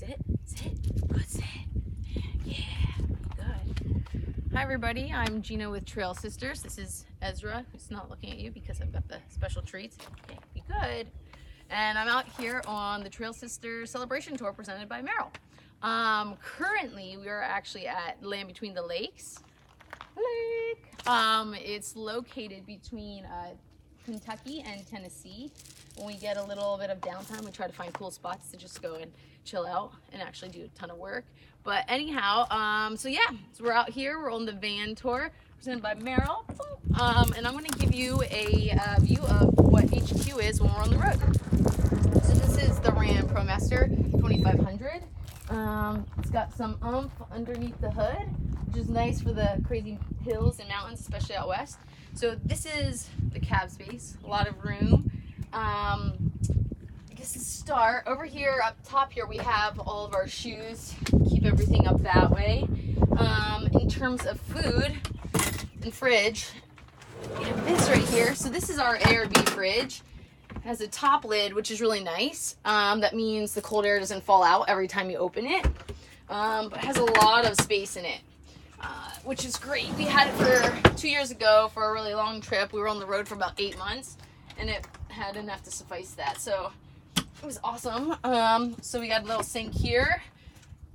Sit. Good sit. Yeah, good. Hi everybody, I'm Gina with Trail Sisters. This is Ezra, who's not looking at you because I've got the special treats. Okay, be good. And I'm out here on the Trail Sisters celebration tour presented by Merrill. Currently, we are actually at Land Between the Lakes. It's located between Kentucky and Tennessee. When we get a little bit of downtime, we try to find cool spots to just go and chill out and actually do a ton of work. But anyhow, so we're out here. We're on the van tour presented by Merrill. And I'm going to give you a view of what HQ is when we're on the road. So this is the Ram ProMaster 2500. It's got some oomph underneath the hood, which is nice for the crazy hills and mountains, especially out west. So this is the cab space, a lot of room. I guess to start, over here up top here we have all of our shoes, keep everything up that way. In terms of food and fridge, we have this right here. So this is our ARB fridge. It has a top lid, which is really nice. That means the cold air doesn't fall out every time you open it. But it has a lot of space in it, which is great. We had it for 2 years ago for a really long trip. We were on the road for about 8 months, and it had enough to suffice that. So it was awesome. So we got a little sink here,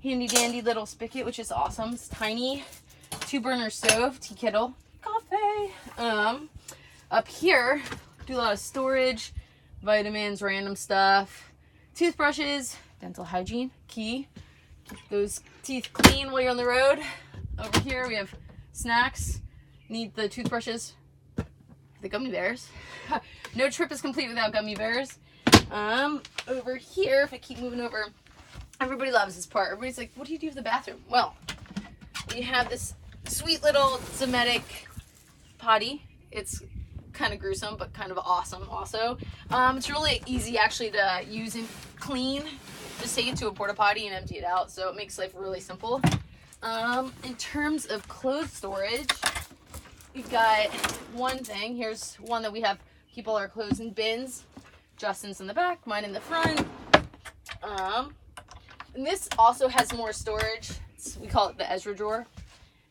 handy dandy little spigot, which is awesome. It's tiny, 2-burner stove, tea kettle, coffee. Up here, do a lot of storage, vitamins, random stuff, toothbrushes, dental hygiene, key. Keep those teeth clean while you're on the road. Over here we have snacks. Need the toothbrushes, the gummy bears. No trip is complete without gummy bears. Over here, if I keep moving over, everybody loves this part. Everybody's like, what do you do with the bathroom? Well, we have this sweet little Zemetic potty. It's kind of gruesome, but kind of awesome also. It's really easy actually to use and clean. Just take it to a porta potty and empty it out, so it makes life really simple. In terms of clothes storage, we've got one thing. Here's one that we have, keep all our clothes in bins. Justin's in the back, mine in the front. And this also has more storage. We call it the Ezra drawer.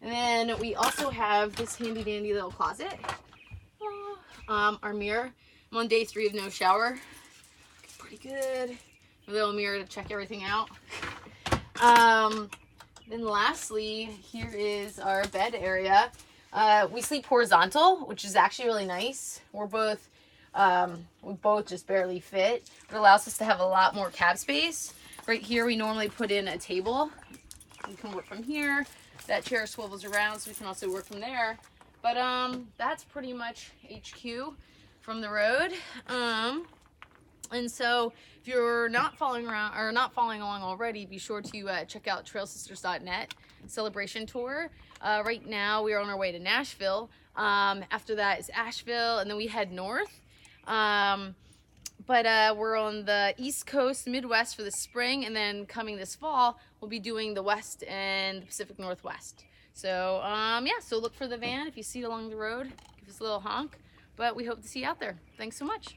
And then we also have this handy dandy little closet. Our mirror. I'm on day 3 of no shower. Pretty good. A little mirror to check everything out. Then lastly, here is our bed area. We sleep horizontal, which is actually really nice. We both just barely fit. It allows us to have a lot more cab space. Right here, we normally put in a table. You can work from here. That chair swivels around, so we can also work from there. But that's pretty much HQ from the road. And so if you're not following around or not following along already, be sure to check out trailsisters.net celebration tour. Right now we are on our way to Nashville. After that is Asheville, and then we head north. But we're on the East Coast, Midwest for the spring, and then coming this fall, we'll be doing the West and the Pacific Northwest. So, so look for the van. If you see it along the road, give us a little honk. But we hope to see you out there. Thanks so much.